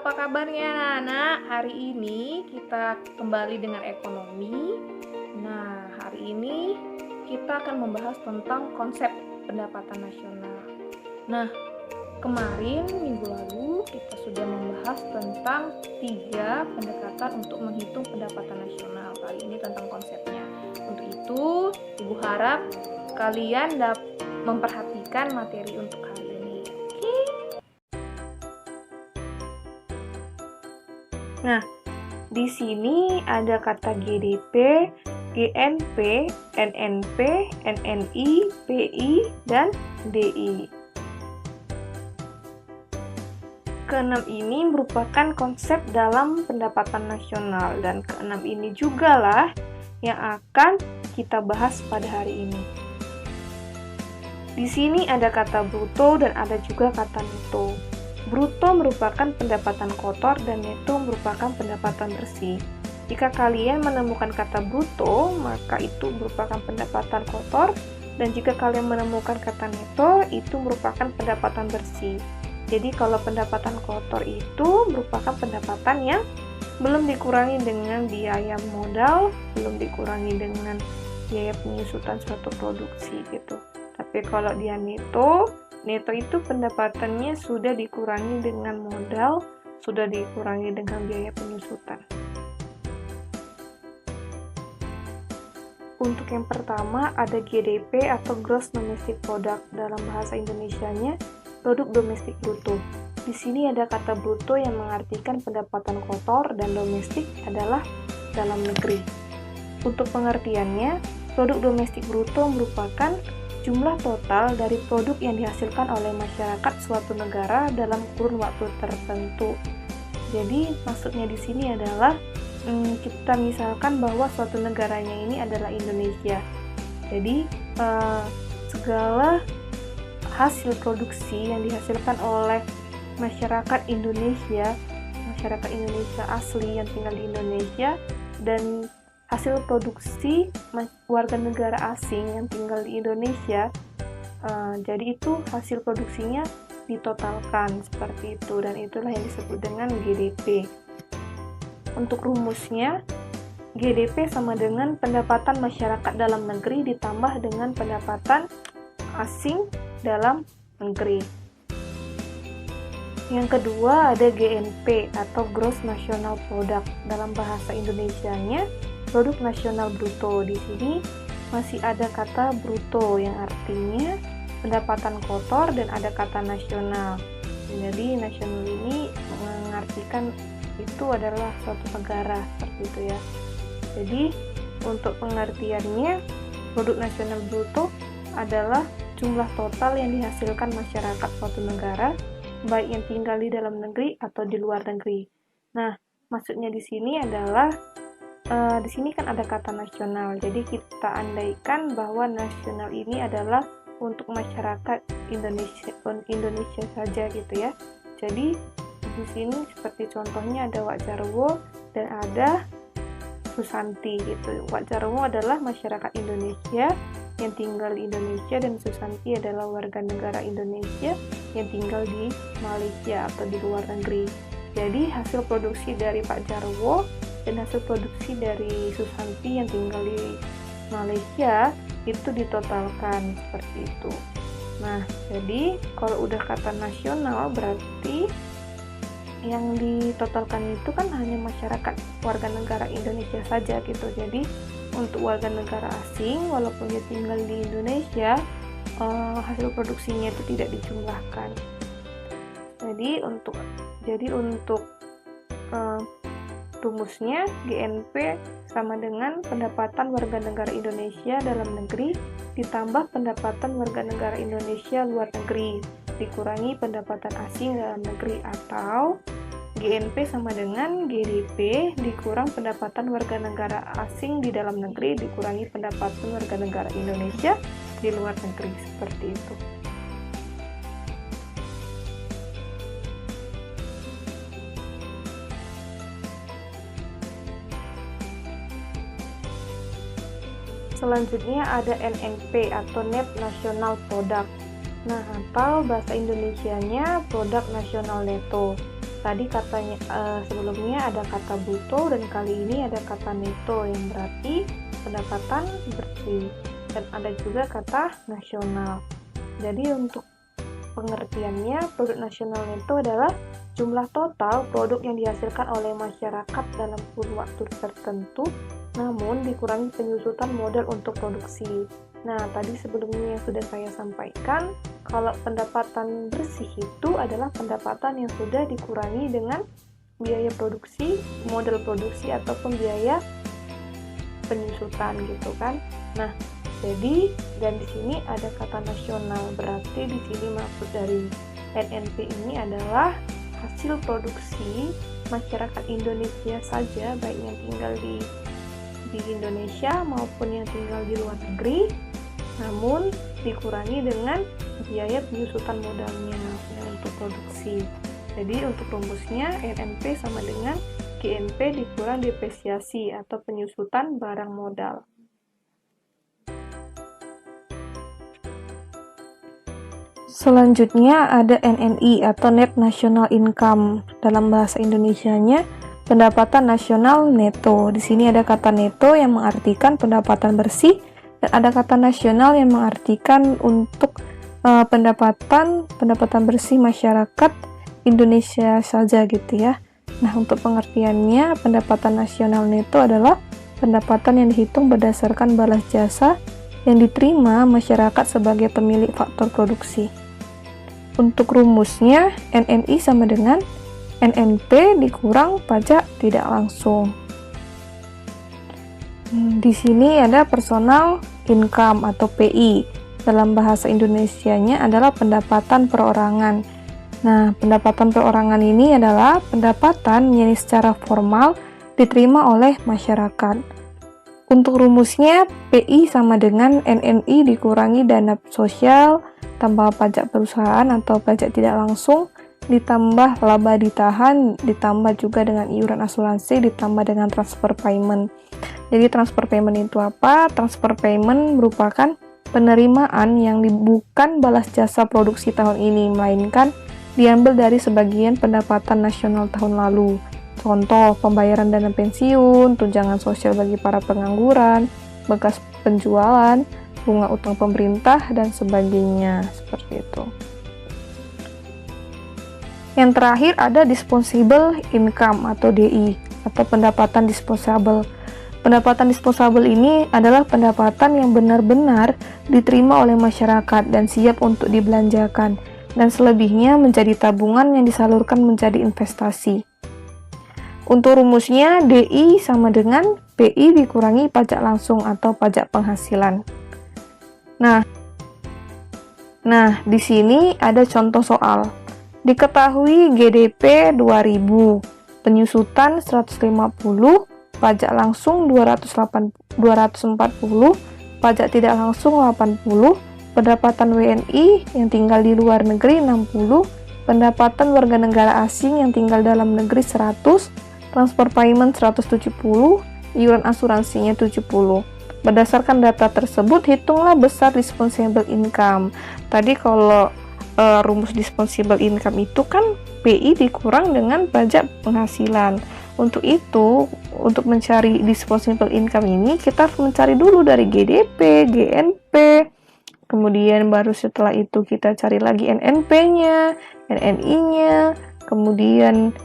apa kabarnya anak-anak? Hari ini kita kembali dengan ekonomi. Nah, hari ini kita akan membahas tentang konsep pendapatan nasional. Nah, kemarin minggu lalu kita sudah membahas tentang 3 pendekatan untuk menghitung pendapatan nasional. Kali ini tentang konsepnya. Untuk itu, Ibu harap kalian dapat memperhatikan materi untuk hari ini. Oke? Nah, di sini ada kata GDP, GNP, NNP, NNI, PI, dan DI. Keenam ini merupakan konsep dalam pendapatan nasional, dan keenam ini juga lah yang akan kita bahas pada hari ini. Di sini ada kata bruto dan ada juga kata neto. Bruto merupakan pendapatan kotor dan neto merupakan pendapatan bersih. Jika kalian menemukan kata bruto, maka itu merupakan pendapatan kotor, dan jika kalian menemukan kata neto, itu merupakan pendapatan bersih. Jadi kalau pendapatan kotor itu merupakan pendapatan yang belum dikurangi dengan biaya modal, belum dikurangi dengan biaya penyusutan suatu produksi gitu. Tapi kalau dia neto itu pendapatannya sudah dikurangi dengan modal, sudah dikurangi dengan biaya penyusutan. Untuk yang pertama ada GDP atau Gross Domestic Product, dalam bahasa Indonesianya produk domestik bruto. Di sini ada kata bruto yang mengartikan pendapatan kotor dan domestik adalah dalam negeri. Untuk pengertiannya, produk domestik bruto merupakan jumlah total dari produk yang dihasilkan oleh masyarakat suatu negara dalam kurun waktu tertentu. Jadi maksudnya di sini adalah kita misalkan bahwa suatu negaranya ini adalah Indonesia. Jadi segala hasil produksi yang dihasilkan oleh masyarakat Indonesia asli yang tinggal di Indonesia, dan hasil produksi warga negara asing yang tinggal di Indonesia, jadi itu hasil produksinya ditotalkan seperti itu, dan itulah yang disebut dengan GDP. Untuk rumusnya, GDP sama dengan pendapatan masyarakat dalam negeri ditambah dengan pendapatan asing dalam negeri. Yang kedua ada GNP atau Gross National Product, dalam bahasa Indonesianya produk nasional bruto. Di sini masih ada kata bruto yang artinya pendapatan kotor dan ada kata nasional. Jadi nasional ini mengartikan itu adalah suatu negara seperti itu ya. Jadi untuk pengertiannya produk nasional bruto adalah jumlah total yang dihasilkan masyarakat suatu negara, baik yang tinggal di dalam negeri atau di luar negeri. Nah, maksudnya di sini adalah di sini kan ada kata nasional, jadi kita andaikan bahwa nasional ini adalah untuk masyarakat Indonesia saja gitu ya. Jadi di sini seperti contohnya ada Wak Jarwo dan ada Susanti gitu. Wak Jarwo adalah masyarakat Indonesia yang tinggal di Indonesia, dan Susanti adalah warga negara Indonesia yang tinggal di Malaysia atau di luar negeri. Jadi hasil produksi dari Pak Jarwo dan hasil produksi dari Susanti yang tinggal di Malaysia itu ditotalkan seperti itu. Nah, jadi kalau udah kata nasional berarti yang ditotalkan itu kan hanya masyarakat warga negara Indonesia saja gitu. Jadi untuk warga negara asing walaupun dia tinggal di Indonesia, hasil produksinya itu tidak dijumlahkan. Jadi untuk rumusnya GNP sama dengan pendapatan warga negara Indonesia dalam negeri ditambah pendapatan warga negara Indonesia luar negeri dikurangi pendapatan asing dalam negeri, atau GNP sama dengan GDP dikurang pendapatan warga negara asing di dalam negeri dikurangi pendapatan warga negara Indonesia di luar negeri, seperti itu. Selanjutnya ada NNP atau Net National Product. Nah, atau bahasa Indonesianya produk nasional neto. Tadi katanya sebelumnya ada kata bruto dan kali ini ada kata neto yang berarti pendapatan bersih, dan ada juga kata nasional. Jadi untuk pengertiannya, produk nasional neto adalah jumlah total produk yang dihasilkan oleh masyarakat dalam kurun waktu tertentu, namun dikurangi penyusutan modal untuk produksi. Nah, tadi sebelumnya yang sudah saya sampaikan, kalau pendapatan bersih itu adalah pendapatan yang sudah dikurangi dengan biaya produksi, modal produksi, ataupun biaya penyusutan gitu kan. Nah, jadi dan di sini ada kata nasional, berarti di sini maksud dari NNP ini adalah hasil produksi masyarakat Indonesia saja, baik yang tinggal di Indonesia maupun yang tinggal di luar negeri, namun dikurangi dengan biaya penyusutan modalnya untuk produksi. Jadi untuk rumusnya NNP sama dengan GNP dikurang depresiasi atau penyusutan barang modal. Selanjutnya ada NNI atau Net National Income. Dalam bahasa Indonesianya pendapatan nasional neto. Di sini ada kata neto yang mengartikan pendapatan bersih, dan ada kata nasional yang mengartikan untuk pendapatan bersih masyarakat Indonesia saja gitu ya. Nah, untuk pengertiannya, pendapatan nasional neto adalah pendapatan yang dihitung berdasarkan balas jasa yang diterima masyarakat sebagai pemilik faktor produksi. Untuk rumusnya, NNI sama dengan NNP dikurang pajak tidak langsung. Di sini ada personal income atau PI. Dalam bahasa Indonesianya adalah pendapatan perorangan. Nah, pendapatan perorangan ini adalah pendapatan yang secara formal diterima oleh masyarakat. Untuk rumusnya, PI sama dengan NNI dikurangi dana sosial, tambah pajak perusahaan atau pajak tidak langsung, ditambah laba ditahan, ditambah juga dengan iuran asuransi, ditambah dengan transfer payment. Jadi transfer payment itu apa? Transfer payment merupakan penerimaan yang bukan balas jasa produksi tahun ini, melainkan diambil dari sebagian pendapatan nasional tahun lalu. Contoh, pembayaran dana pensiun, tunjangan sosial bagi para pengangguran, bekas penjualan, bunga utang pemerintah, dan sebagainya. Seperti itu. Yang terakhir ada disposable income atau DI atau pendapatan disposable. Pendapatan disposable ini adalah pendapatan yang benar-benar diterima oleh masyarakat dan siap untuk dibelanjakan, dan selebihnya menjadi tabungan yang disalurkan menjadi investasi. Untuk rumusnya, DI sama dengan PI dikurangi pajak langsung atau pajak penghasilan. Nah, di sini ada contoh soal. Diketahui GDP 2000, penyusutan 150, pajak langsung 240, pajak tidak langsung 80, pendapatan WNI yang tinggal di luar negeri 60, pendapatan warga negara asing yang tinggal dalam negeri 100, transfer payment 170, iuran asuransinya 70. Berdasarkan data tersebut, hitunglah besar disposable income. Tadi kalau rumus disposable income itu kan PI dikurang dengan pajak penghasilan. Untuk itu, untuk mencari disposable income ini, kita harus mencari dulu dari GDP, GNP, kemudian baru setelah itu kita cari lagi NNP-nya, NNI-nya, kemudian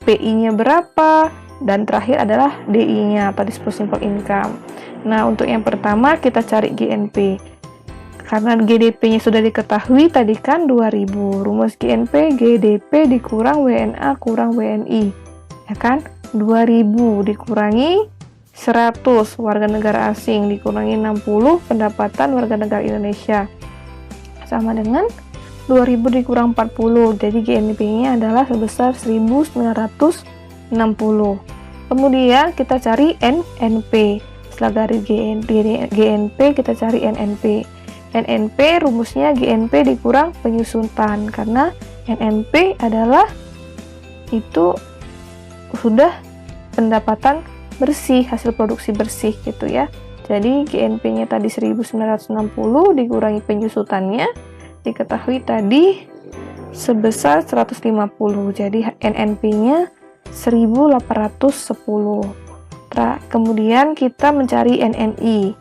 PI-nya berapa, dan terakhir adalah DI-nya atau disposable income. Nah, untuk yang pertama kita cari GNP. Karena GDP-nya sudah diketahui tadi kan 2000. Rumus GNP, GDP dikurang WNA kurang WNI. Ya kan? 2000 dikurangi 100 warga negara asing dikurangi 60 pendapatan warga negara Indonesia. Sama dengan 2000 dikurang 40. Jadi GNP-nya adalah sebesar 1960. Kemudian kita cari NNP. Setelah dari GNP kita cari NNP. NNP rumusnya GNP dikurang penyusutan, karena NNP adalah itu sudah pendapatan bersih, hasil produksi bersih gitu ya. Jadi GNP-nya tadi 1960 dikurangi penyusutannya, diketahui tadi sebesar 150. Jadi NNP-nya 1810. Kemudian kita mencari NNI.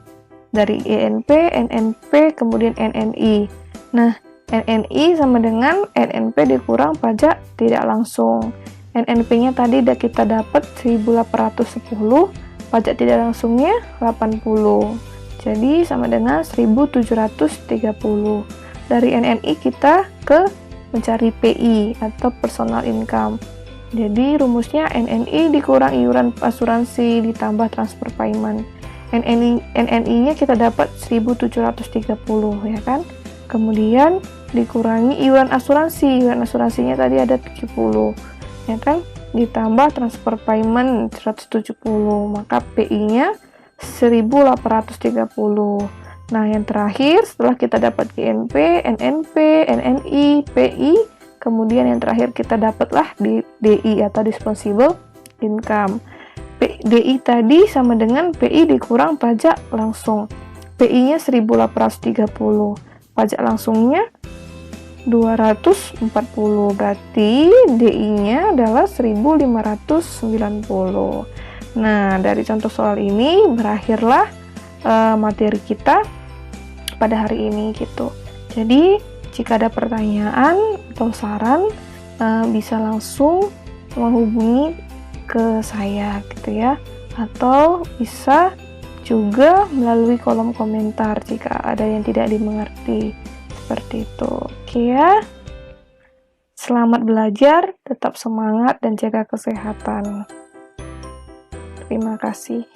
Dari INP, NNP, kemudian NNI. Nah, NNI sama dengan NNP dikurang pajak tidak langsung. NNP-nya tadi kita dapat 1810, pajak tidak langsungnya 80. Jadi sama dengan 1730. Dari NNI kita ke mencari PI atau personal income. Jadi rumusnya NNI dikurang iuran asuransi ditambah transfer payment. NNI-nya kita dapat 1730 ya kan. Kemudian dikurangi iuran asuransi. Iuran asuransinya tadi ada 70 ya kan. Ditambah transfer payment 170. Maka PI-nya 1830. Nah, yang terakhir setelah kita dapat GNP, NNP, NNI, PI, kemudian yang terakhir kita dapatlah di DI atau disposable income. DI tadi sama dengan PI dikurang pajak langsung. PI-nya 1830, pajak langsungnya 240, berarti DI-nya adalah 1590. Nah, dari contoh soal ini berakhirlah materi kita pada hari ini gitu. Jadi, jika ada pertanyaan atau saran, bisa langsung menghubungi ke saya gitu ya, atau bisa juga melalui kolom komentar jika ada yang tidak dimengerti seperti itu. Oke ya, selamat belajar, tetap semangat dan jaga kesehatan. Terima kasih.